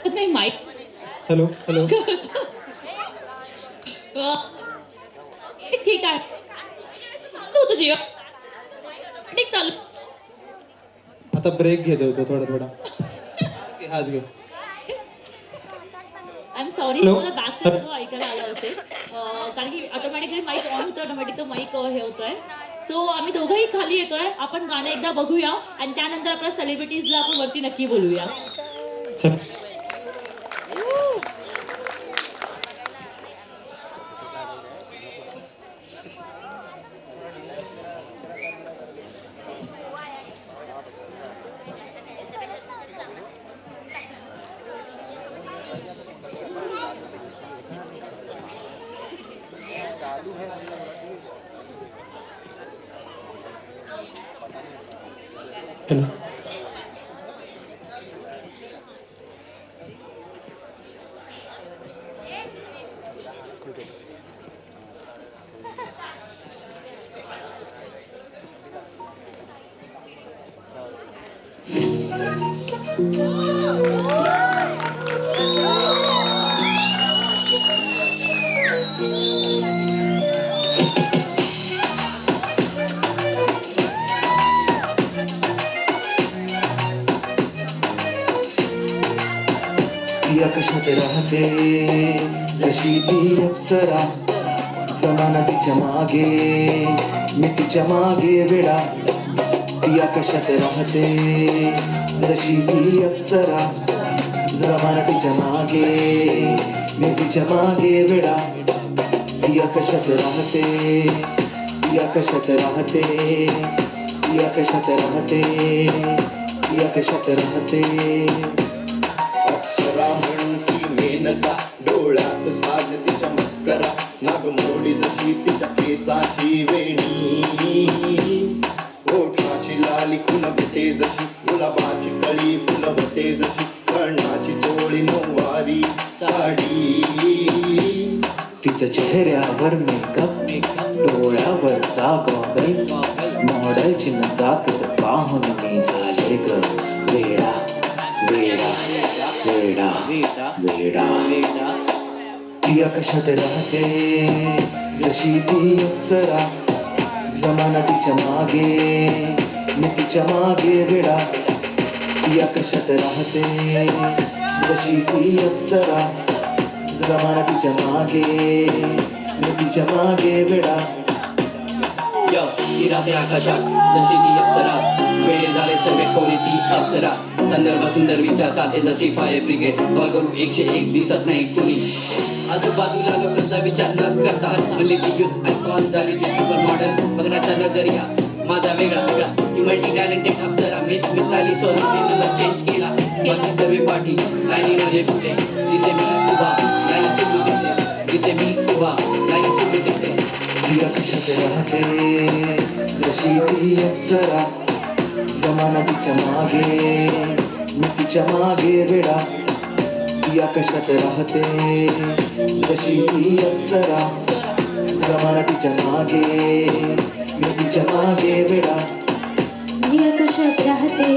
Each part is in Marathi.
नाही माईक. Hello hello. ठीक आहे. होतं जेवण ठीक चालू. आता ब्रेक घेत होतो थोडा हात घे. I am sorry, Hello? मला बॅक साईड ऐकायला आलं असेल कारण की ऑटोमॅटिकली माईक ऑन होतं, ऑटोमॅटिक तो माईक हे होतोय. सो आम्ही दोघंही खाली येतोय. आपण गाणं एकदा बघूया आणि त्यानंतर आपल्या सेलिब्रिटीजला आपण वरती नक्की बोलूया. हॅलो. पिया कशात राहते जशी ती अप्सरा, जमाना तिच्या मागे मी तिच्या मागे वेडा. पिया कशात राहते जशी ती अप्सरा, जमाना तिच्या मागे मी तिच्या मागे वेडा. पिया कशात राहते, पिया कशात राहते, पिया कशात राहते, पिया कशात राहते. अप्सरा म्हणती मेनका, डोळ्यात साज तिच्या मस्करा, नागमोडी जशी तिच्या केसाची वेणी, ओठाची लाली खुलवते जशी गुलाबाची कळी फुलवते जशी, कर्णाची चोळी नऊवारी साडी. तिच्या चेहऱ्यावर मेकअप, डोळ्यावरचा गॉगल, मॉडेलची नजाकत पाहून मी झाले ग वेडा वेडा वेडा वेडा. पिया कशात राहते जशी ती अप्सरा, जमाना तिच्या मागे मी तिच्या मागे वेडा. पिया कशात राहते जशी ती अप्सरा, जमाना तिच्या मागे मी तिच्या मागे वेडा. ती राहते आकाशात जशी ती अप्सरा, वेळे झाले सर्वे कोणी ती अप्सरा. संदर्भ सुंदर विचार चालते जशी फायर ब्रिगेड, कॉल करू 101 दिसत नाही कोणी. आजूबाजूला लोकांचा विचार न करता म्हणली ती युथ आयकॉन झाली ती सुपर मॉडेल. बघण्याचा नजरिया माझा वेगळा वेगळा. ती मल्टी टॅलेंटेड अप्सरा, मिस मिताली सोनमने नंबर चेंज केला. सर्वे पाठी लाईनीमध्ये फुले, जिथे मी उभा लाईन सुरू देते, जिथे मी उभा लाईन सुरू देते. पिया कशात राहते जशी ती अप्सरा, जमाना तिच्या मागे मी तिच्या मागे वेडा. पिया कशात राहते जशी ती अप्सरा, जमाना तिच्या मागे मी तिच्या मागे वेडा. पिया कशात राहते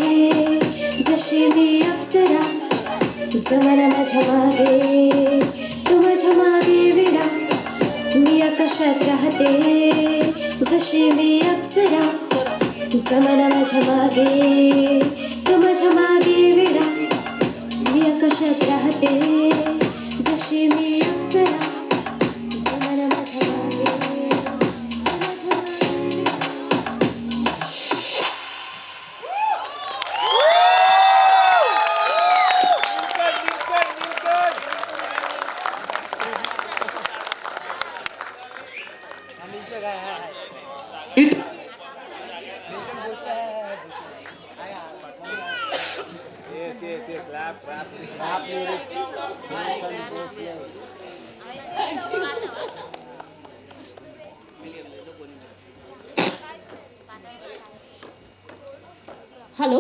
जशी मी अप्सरा, जमाना माझ्या मागे तू माझ्या मागे वेडा. मी आकाशात राहते जशी मी अप्सरा, जमाना माझ्या मागे तू माझ्या मागे वेडा. मी आकाशात राहते जशी मी अप्सरा, जमाना माझ्या मागे तू माझ्या मागे. Hello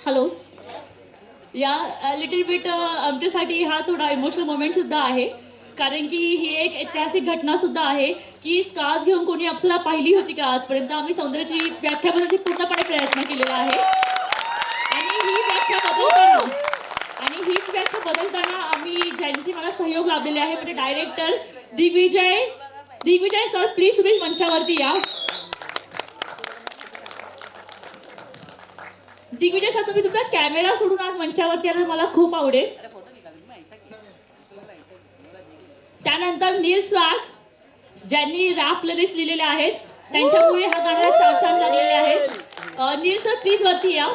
hello. या लिटिल बिट आमच्यासाठी हा थोडा इमोशनल मोमेंटसुद्धा आहे, कारण की ही एक ऐतिहासिक घटनासुद्धा आहे की स्कार्स घेऊन कोणी अप्सरा पाहिली होती का आजपर्यंत. आम्ही सौंदर्याची व्याख्या बनवण्याची पूर्णपणे प्रयत्न केलेला आहे. बदलताना आम्ही ज्यांची मला सहयोग लाभलेले आहे म्हणजे डायरेक्टर दिग्विजय सर, प्लीज तुम्ही मंचावरती या. दिग्विजय सर, तुम्ही तुमचा कॅमेरा सोडून आज मंचावरती आला, मला खूप आवडेल. त्यानंतर नील स्वॅग, ज्यांनी रॅप लिरिक्स लिहिलेले आहेत, त्यांच्यामुळे हा गाण्याला 4 छान लागलेले आहेत. नील सर, प्लीज वरती या.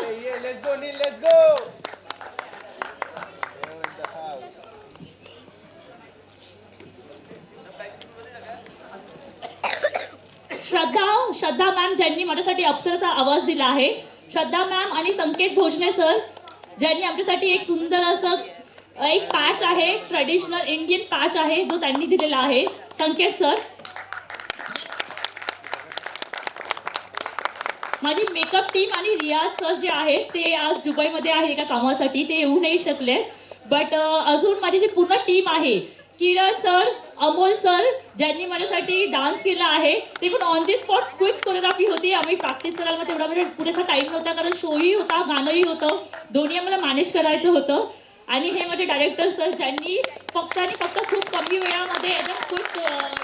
श्रद्धा मॅम, ज्यांनी माझ्यासाठी अप्सराचा आवाज दिला आहे. श्रद्धा मॅम आणि संकेत भोजने सर, ज्यांनी आमच्यासाठी एक सुंदर असं एक पॅच आहे, ट्रेडिशनल इंडियन पॅच आहे, जो त्यांनी दिलेला आहे. संकेत सर. माझी मेकअप टीम आणि रियाज सर जे आहेत ते आज दुबईमध्ये आहे एका कामासाठी, ते येऊ नाही शकले. बट अजून माझी जी पूर्ण टीम आहे, किरण सर, अमोल सर, ज्यांनी माझ्यासाठी डान्स केला आहे, ते पण on the spot quick choreography होती. आम्ही प्रॅक्टिस करायला तेवढा वेळ पुरेसा टाईम नव्हता, कारण शोही होता, गाणंही होतं, दोन्ही आम्हाला मॅनेज करायचं होतं. आणि हे माझे डायरेक्टर सर, ज्यांनी फक्त आणि फक्त खूप कमी वेळामध्ये एकदम क्विक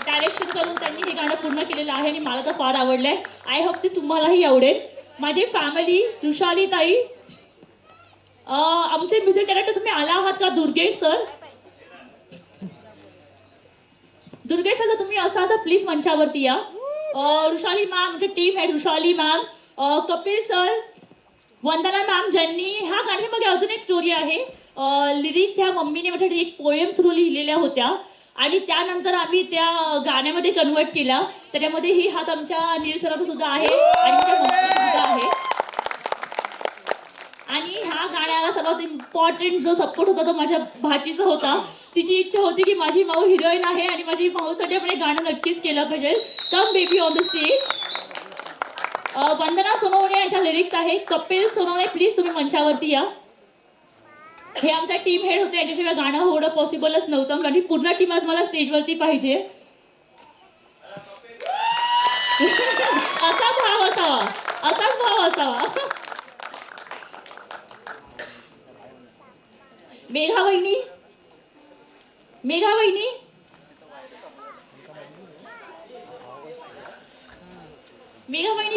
डायरेक्शन करून त्यांनी हे गाणं पूर्ण केलेलं आहे आणि मला तर फार आवडलं आहे. आय होप ते तुम्हालाही आवडेल. माझी फॅमिली, रुशाली ताई, आमचे म्युझिक डायरेक्टर तुम्ही आला आहात का? दुर्गेश सर, दुर्गेश सर, जर तुम्ही असाल तर प्लीज मंचावरती या. रुशाली मॅम, म्हणजे team head Rushali ma'am, Kapil sir, Vandana ma'am, ज्यांनी ह्या गाण्याच्या मागे अजून एक स्टोरी आहे. लिरिक्स ह्या मम्मीने माझ्यासाठी एक पोएम थ्रू लिहिलेल्या होत्या आणि त्यानंतर आम्ही त्या गाण्यामध्ये कन्वर्ट केला. त्याच्यामध्ये ही हात आमच्या नील सराचा सुद्धा आहे आणि माझ्या मम्मीचा सुद्धा आहे. आणि ह्या गाण्याला सर्वात इम्पॉर्टंट जो सपोर्ट होता तो माझ्या भाचीचा होता. तिची इच्छा होती की माझी माऊ हिरोईन आहे आणि माझी माऊसाठी आपण एक गाणं नक्कीच केलं पाहिजे. Come baby on the stage. Vandana Sonawane यांच्या लिरिक्स आहे. कपिल सोनवणे, प्लीज तुम्ही मंचावरती या. हे आमचा टीम हेड होते, यांच्याशिवाय गाणं होणं पॉसिबलच नव्हतं आणि पूर्ण टीम आज मला स्टेजवरती पाहिजे. असाच भाव असावा. मेघा वहिनी,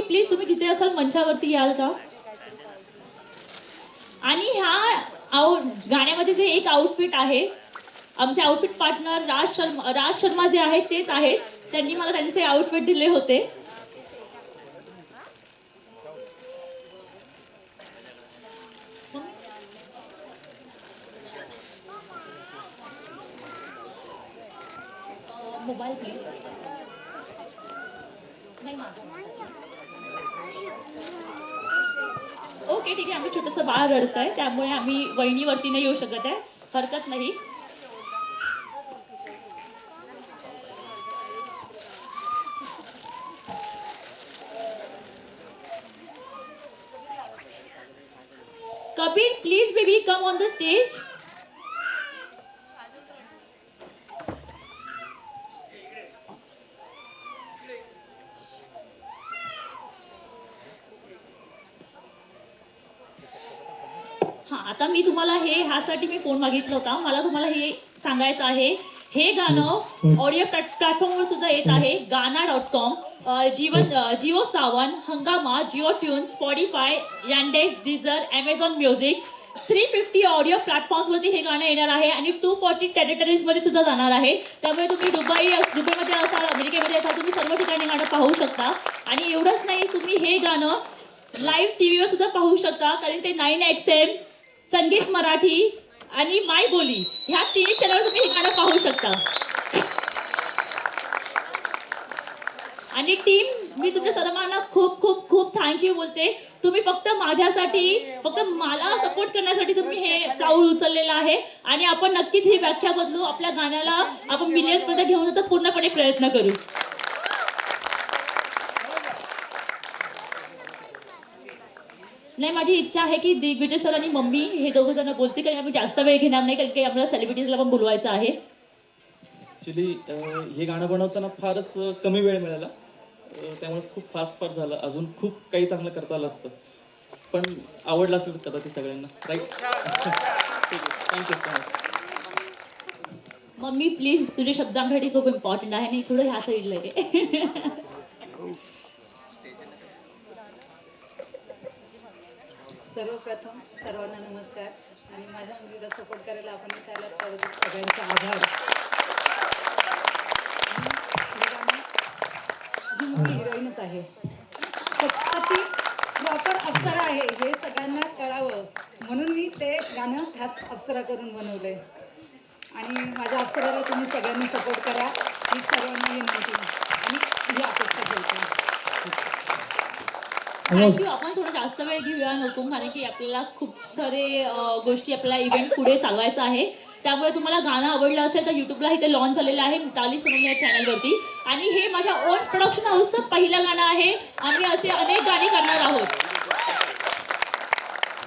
प्लीज तुम्ही जिथे असाल मंचावरती याल का? आणि ह्या गाण्यामध्ये जे एक आउटफिट आहे, आमचे आउटफिट पार्टनर राज शर्मा जे आहेत तेच आहेत. त्यांनी मला त्यांचे आउटफिट दिले होते. Mobile please. नाही ओके, ठीक आहे. आम्ही छोटंसं बाळ रडत आहे, त्यामुळे आम्ही वहिनीवरती नाही येऊ शकत आहे, हरकत नाही. Kabir, please baby come on the stage. हां, आता मी तुम्हाला ह्यासाठी मी फोन मागितला होता. मला तुम्हाला हे सांगायचं आहे, हे गाणं ऑडिओ प्लॅटफॉर्मवर सुद्धा येत आहे. गाना.com, Jio Saavn, Hungama, Jio tune, Spotify, Yandex, Deezer, Amazon music, 350 audio प्लॅटफॉर्म्सवरती हे गाणं येणार आहे आणि 240 टेरिटरीजमध्ये सुद्धा जाणार आहे. त्यामुळे तुम्ही दुबईमध्ये असाल, अमेरिकेमध्ये असाल, तुम्ही सर्व ठिकाणी गाणं पाहू शकता. आणि एवढंच नाही, तुम्ही हे गाणं लाईव्ह टीव्हीवर सुद्धा पाहू शकता, कारण ते 9XM, संगीत मराठी आणि माय बोली ह्या 3 चॅनलवर तुम्ही हे गाणं पाहू शकता. आणि टीम, मी तुमच्या सर्वांना खूप खूप खूप थँक्यू बोलते. तुम्ही फक्त माझ्यासाठी, फक्त मला सपोर्ट करण्यासाठी तुम्ही हे पाऊल उचललेलं आहे आणि आपण नक्कीच ही व्याख्या बदलू. आपल्या गाण्याला आपण मिलियन्सपर्यंत घेऊन जायचा पूर्णपणे प्रयत्न करू. नाही, माझी इच्छा आहे की दिग्विजय सर आणि मम्मी हे दोघं जण बोलतील, कारण आम्ही जास्त वेळ घेणार नाही, कारण की आम्हाला सेलिब्रिटीजला पण बोलवायचं आहे. ॲक्च्युली हे गाणं बनवताना फारच कमी वेळ मिळाला, त्यामुळे खूप फास्ट झालं. अजून खूप काही चांगलं करता आलं असतं, पण आवडलं असेल कदाचित सगळ्यांना, right. Thank you so much. Mummy please तुझे शब्द आमच्यासाठी खूप इम्पॉर्टंट आहे आणि थोडं ह्या साईडला आहे. सर्वप्रथम सर्वांना नमस्कार आणि माझ्या मुलीला सपोर्ट करायला आपण इथे आलात त्याबद्दल सगळ्यांचे आभार. आणि ही मुलगी हिरोईनच आहे, फक्त ती प्रॉपर अप्सरा आहे हे सगळ्यांना कळावं म्हणून मी ते गाणं खास अप्सरा करून बनवलं आहे. आणि माझ्या अप्सराला तुम्ही सगळ्यांनी सपोर्ट करा ही सर्वांना विनंती आणि ही अपेक्षा करते. थँक्यू. आपण थोडं जास्त वेळ घेऊया नको, कारण की आपल्याला खूप सारे गोष्टी आपल्याला इव्हेंट पुढे चालवायचा आहे. त्यामुळे तुम्हाला गाणं आवडलं असेल तर यूट्यूबला इथे लॉन्च झालेलं आहे मिताली सोनम या चॅनलवरती. आणि हे माझ्या ओन प्रोडक्शन हाऊसचं पहिलं गाणं आहे. आम्ही असे अनेक गाणी करणार आहोत.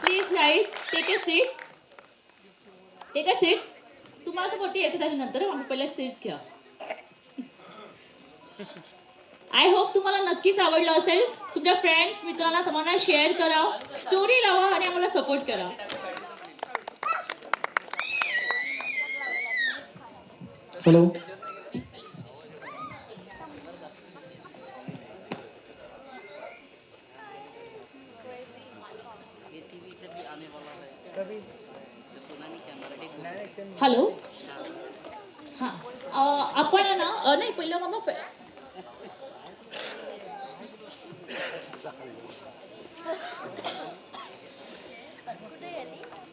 Please guys take a seats, take a seats. तुम्हाला वरती यायचं आहे नंतर, आम्ही पहिल्या सीट्स घ्या. आय होप तुम्हाला नक्कीच आवडलं असेल. तुमच्या फ्रेंड्स मित्रांना सर्वांना शेअर करा, स्टोरी लावा आणि आम्हाला सपोर्ट करा. हॅलो. हॅलो. हां आपण आहे ना, नाही पहिलं मग